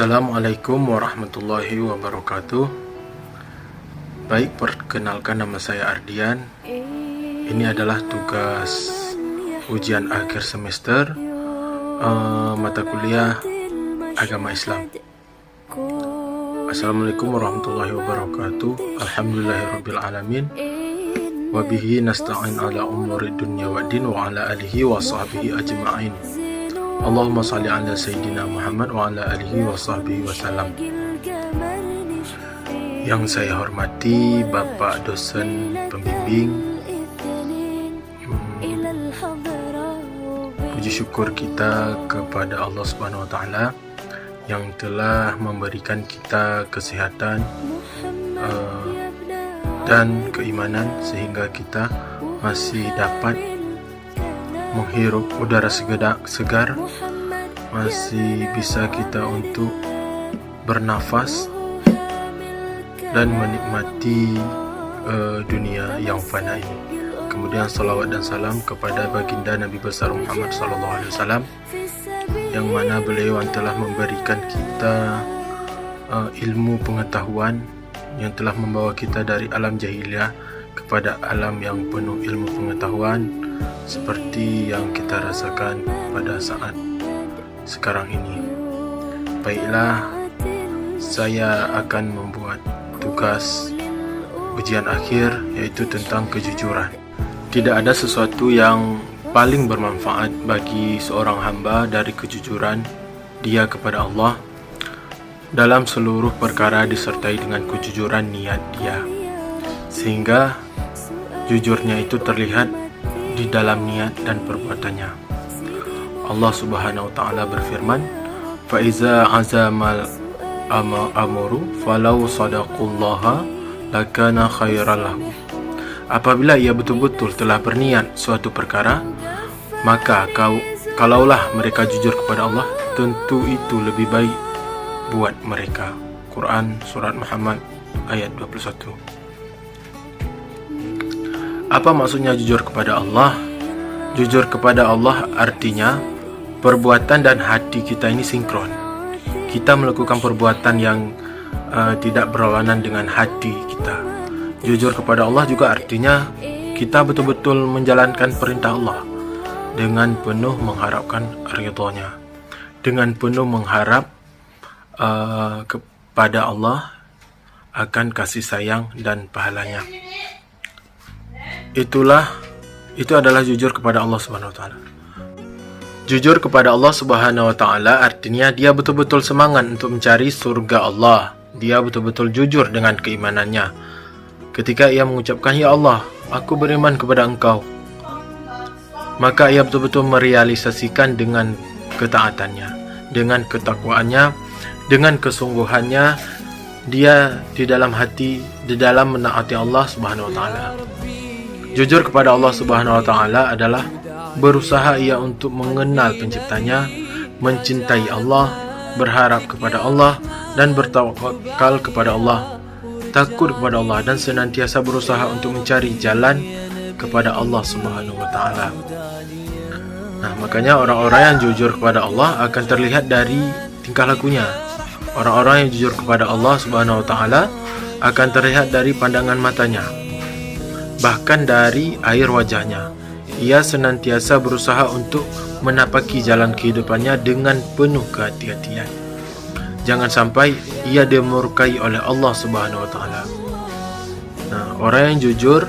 Assalamualaikum warahmatullahi wabarakatuh. Baik, perkenalkan nama saya Ardian. Ini adalah tugas ujian akhir semester mata kuliah Agama Islam. Assalamualaikum warahmatullahi wabarakatuh. Alhamdulillahirabbil alamin. Wa bihi nasta'in ala umuri dunya waddin wa ala alihi wa sahbihi ajma'in. Allahumma salli ala Sayyidina Muhammad wa ala alihi wa sahbihi wasallam. Yang saya hormati Bapak dosen pembimbing, puji syukur kita kepada Allah Subhanahu wa taala yang telah memberikan kita kesehatan dan keimanan sehingga kita masih dapat menghirup udara segar, masih bisa kita untuk bernafas dan menikmati dunia yang fana ini. Kemudian salawat dan salam kepada baginda Nabi besar Muhammad SAW, yang mana beliau yang telah memberikan kita ilmu pengetahuan yang telah membawa kita dari alam jahiliyah kepada alam yang penuh ilmu pengetahuan seperti yang kita rasakan pada saat sekarang ini. Baiklah, saya akan membuat tugas ujian akhir, yaitu tentang kejujuran. Tidak ada sesuatu yang paling bermanfaat bagi seorang hamba dari kejujuran dia kepada Allah. Dalam seluruh perkara disertai dengan kejujuran niat dia, sehingga jujurnya itu terlihat di dalam niat dan perbuatannya. Allah Subhanahu wa taala berfirman, "Fa iza azamal amru falau sadaqallaha lakana khairan lahu." Apabila ia betul-betul telah berniat suatu perkara, maka kalaulah mereka jujur kepada Allah, tentu itu lebih baik buat mereka. Quran surat Muhammad ayat 21. Apa maksudnya jujur kepada Allah? Jujur kepada Allah artinya perbuatan dan hati kita ini sinkron. Kita melakukan perbuatan yang tidak berlawanan dengan hati kita. Jujur kepada Allah juga artinya kita betul-betul menjalankan perintah Allah dengan penuh mengharapkan ridhonya, dengan penuh mengharap kepada Allah akan kasih sayang dan pahalanya. Itu adalah jujur kepada Allah Subhanahu wa taala. Jujur kepada Allah Subhanahu wa taala artinya dia betul-betul semangat untuk mencari surga Allah. Dia betul-betul jujur dengan keimanannya. Ketika ia mengucapkan, "Ya Allah, aku beriman kepada Engkau," maka ia betul-betul merealisasikan dengan ketaatannya, dengan ketakwaannya, dengan kesungguhannya dia di dalam hati, di dalam menaati Allah Subhanahu wa taala. Jujur kepada Allah Subhanahu wa taala adalah berusaha ia untuk mengenal penciptanya, mencintai Allah, berharap kepada Allah dan bertawakal kepada Allah, takut kepada Allah dan senantiasa berusaha untuk mencari jalan kepada Allah Subhanahu wa taala. Nah, makanya orang-orang yang jujur kepada Allah akan terlihat dari tingkah lakunya. Orang-orang yang jujur kepada Allah Subhanahu wa taala akan terlihat dari pandangan matanya, bahkan dari air wajahnya. Ia senantiasa berusaha untuk menapaki jalan kehidupannya dengan penuh kehati-hatian. Jangan sampai ia dimurkai oleh Allah Subhanahu wa taala. Nah, orang yang jujur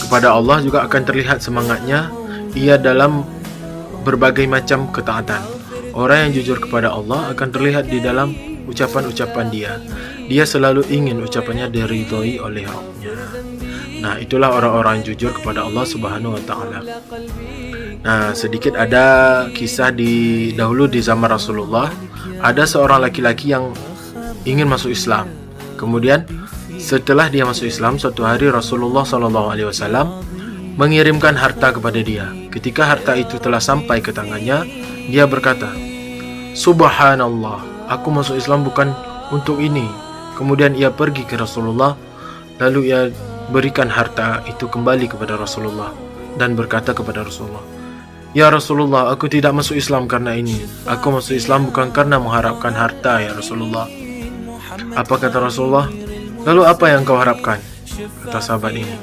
kepada Allah juga akan terlihat semangatnya ia dalam berbagai macam ketaatan. Orang yang jujur kepada Allah akan terlihat di dalam ucapan-ucapan dia. Dia selalu ingin ucapannya diridhoi oleh Rabb-Nya. Nah, itulah orang-orang yang jujur kepada Allah Subhanahu wa taala. Nah, sedikit ada kisah dahulu di zaman Rasulullah. Ada seorang laki-laki yang ingin masuk Islam. Kemudian setelah dia masuk Islam, suatu hari Rasulullah SAW mengirimkan harta kepada dia. Ketika harta itu telah sampai ke tangannya, dia berkata, "Subhanallah, aku masuk Islam bukan untuk ini." Kemudian ia pergi ke Rasulullah, lalu ia berikan harta itu kembali kepada Rasulullah dan berkata kepada Rasulullah, Ya Rasulullah, aku tidak masuk Islam karena ini. Aku masuk Islam bukan karena mengharapkan harta, ya Rasulullah. Apa kata Rasulullah? Lalu apa yang kau harapkan? Kata sahabat ini,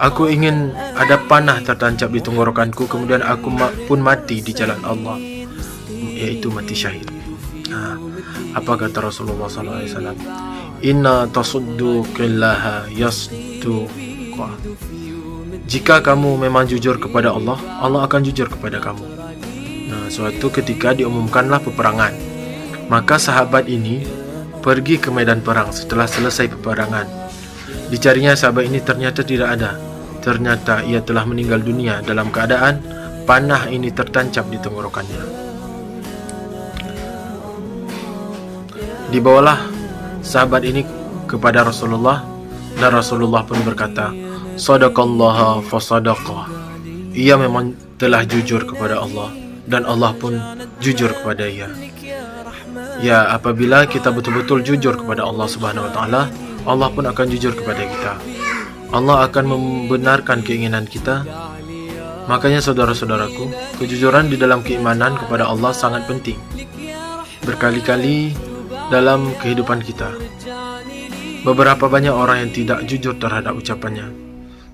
aku ingin ada panah tertancap di tenggorokanku, kemudian aku pun mati di jalan Allah, yaitu mati syahid. Apa kata Rasulullah SAW? Inna tasuddu qillaha yasduqa. Jika kamu memang jujur kepada Allah, Allah akan jujur kepada kamu. Suatu ketika diumumkanlah peperangan. Maka sahabat ini pergi ke medan perang setelah selesai peperangan. Dicarinya sahabat ini, ternyata tidak ada. Ternyata ia telah meninggal dunia dalam keadaan panah ini tertancap di tenggorokannya. Dibawalah sahabat ini kepada Rasulullah, dan Rasulullah pun berkata, Sadaqallaha fasadaqah. Ia memang telah jujur kepada Allah, dan Allah pun jujur kepada ia. Ya, apabila kita betul-betul jujur kepada Allah Subhanahu wa taala, Allah pun akan jujur kepada kita. Allah akan membenarkan keinginan kita. Makanya saudara-saudaraku, kejujuran di dalam keimanan kepada Allah sangat penting. Berkali-kali dalam kehidupan kita, beberapa banyak orang yang tidak jujur terhadap ucapannya.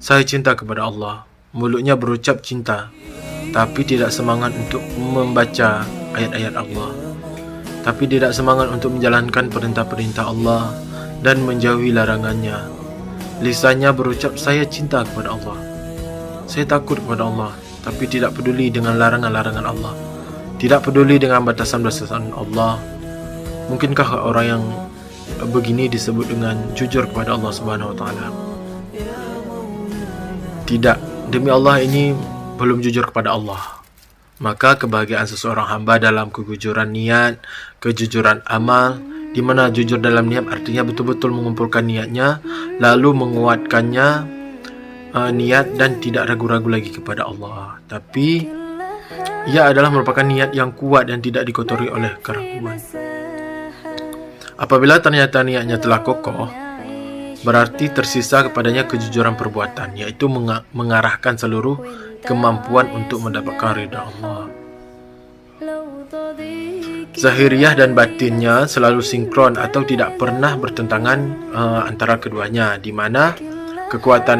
Saya cinta kepada Allah. Mulutnya berucap cinta, tapi tidak semangat untuk membaca ayat-ayat Allah, tapi tidak semangat untuk menjalankan perintah-perintah Allah dan menjauhi larangannya. Lisannya berucap, saya cinta kepada Allah, saya takut kepada Allah, tapi tidak peduli dengan larangan-larangan Allah, tidak peduli dengan batasan-batasan Allah. Mungkinkah orang yang begini disebut dengan jujur kepada Allah Subhanahu wa taala? Tidak, demi Allah ini belum jujur kepada Allah. Maka kebahagiaan seseorang hamba dalam kejujuran niat, kejujuran amal, di mana jujur dalam niat artinya betul-betul mengumpulkan niatnya, lalu menguatkannya niat dan tidak ragu-ragu lagi kepada Allah. Tapi ia adalah merupakan niat yang kuat dan tidak dikotori oleh keraguan. Apabila ternyata niatnya telah kokoh, berarti tersisa kepadanya kejujuran perbuatan, yaitu mengarahkan seluruh kemampuan untuk mendapatkan ridha Allah. Zahiriyah dan batinnya selalu sinkron atau tidak pernah bertentangan antara keduanya, di mana kekuatan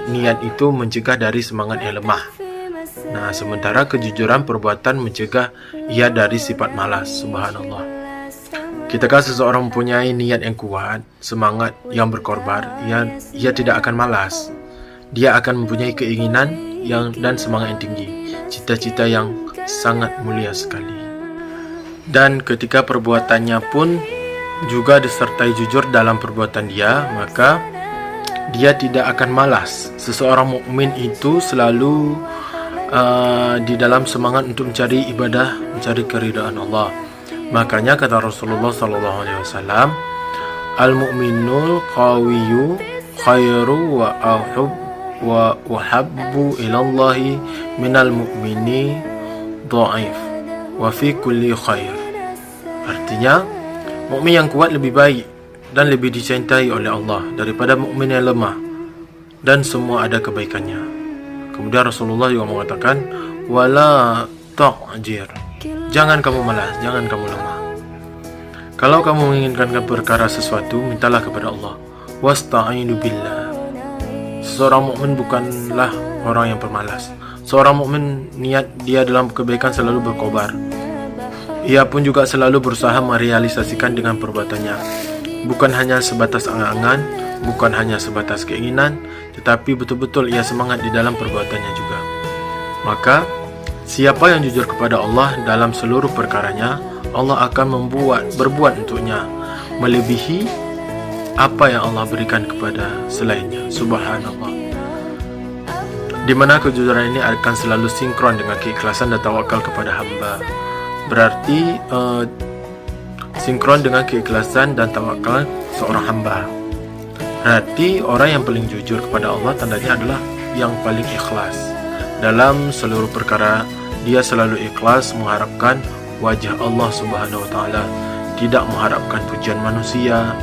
niat itu mencegah dari semangat yang lemah. Sementara kejujuran perbuatan mencegah ia dari sifat malas. Subhanallah. Ketika seseorang mempunyai niat yang kuat, semangat yang berkorbar, ia tidak akan malas. Dia akan mempunyai keinginan dan semangat yang tinggi, cita-cita yang sangat mulia sekali. Dan ketika perbuatannya pun juga disertai jujur dalam perbuatan dia, maka dia tidak akan malas. Seseorang mukmin itu selalu di dalam semangat untuk mencari ibadah, mencari keridhaan Allah. Makanya kata Rasulullah SAW, al-mu'minul qawiyyu khairu wa uhabbu ilallahi minal mu'mini dha'if wa fi kulli khair. Artinya, mukmin yang kuat lebih baik dan lebih dicintai oleh Allah daripada mukmin yang lemah, dan semua ada kebaikannya. Kemudian Rasulullah juga mengatakan, wala ta'jir. Jangan kamu malas, jangan kamu lemah. Kalau kamu menginginkan perkara sesuatu, mintalah kepada Allah. Wasta'inu billah. Seorang mukmin bukanlah orang yang pemalas. Seorang mukmin niat dia dalam kebaikan selalu berkobar. Ia pun juga selalu berusaha merealisasikan dengan perbuatannya. Bukan hanya sebatas angan-angan, bukan hanya sebatas keinginan, tetapi betul-betul ia semangat di dalam perbuatannya juga. Maka siapa yang jujur kepada Allah dalam seluruh perkaranya, Allah akan berbuat untuknya melebihi apa yang Allah berikan kepada selainnya. Subhanallah. Di mana kejujuran ini akan selalu sinkron dengan keikhlasan dan tawakal kepada hamba. Berarti sinkron dengan keikhlasan dan tawakal seorang hamba. Berarti orang yang paling jujur kepada Allah tandanya adalah yang paling ikhlas. Dalam seluruh perkara, dia selalu ikhlas mengharapkan wajah Allah Subhanahu wa taala, tidak mengharapkan pujian manusia,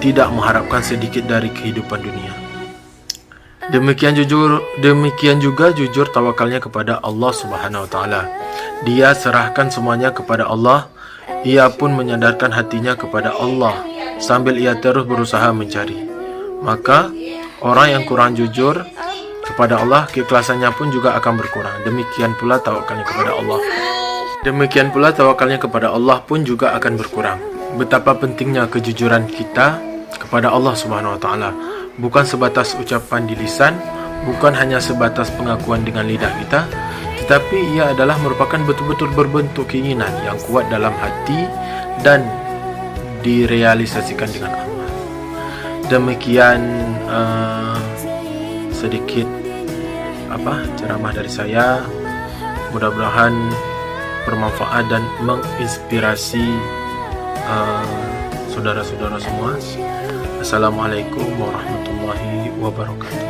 tidak mengharapkan sedikit dari kehidupan dunia. Demikian juga jujur tawakalnya kepada Allah Subhanahu wa taala. Dia serahkan semuanya kepada Allah. Ia pun menyandarkan hatinya kepada Allah sambil ia terus berusaha mencari. Maka orang yang kurang jujur kepada Allah, keikhlasannya pun juga akan berkurang. Demikian pula tawakalnya kepada Allah pun juga akan berkurang. Betapa pentingnya kejujuran kita kepada Allah Subhanahu wa taala. Bukan sebatas ucapan di lisan, bukan hanya sebatas pengakuan dengan lidah kita, tetapi ia adalah merupakan betul-betul berbentuk keinginan yang kuat dalam hati dan direalisasikan dengan amal. Demikian sedikit ceramah dari saya. Mudah-mudahan bermanfaat dan menginspirasi saudara-saudara semua. Assalamualaikum warahmatullahi wabarakatuh.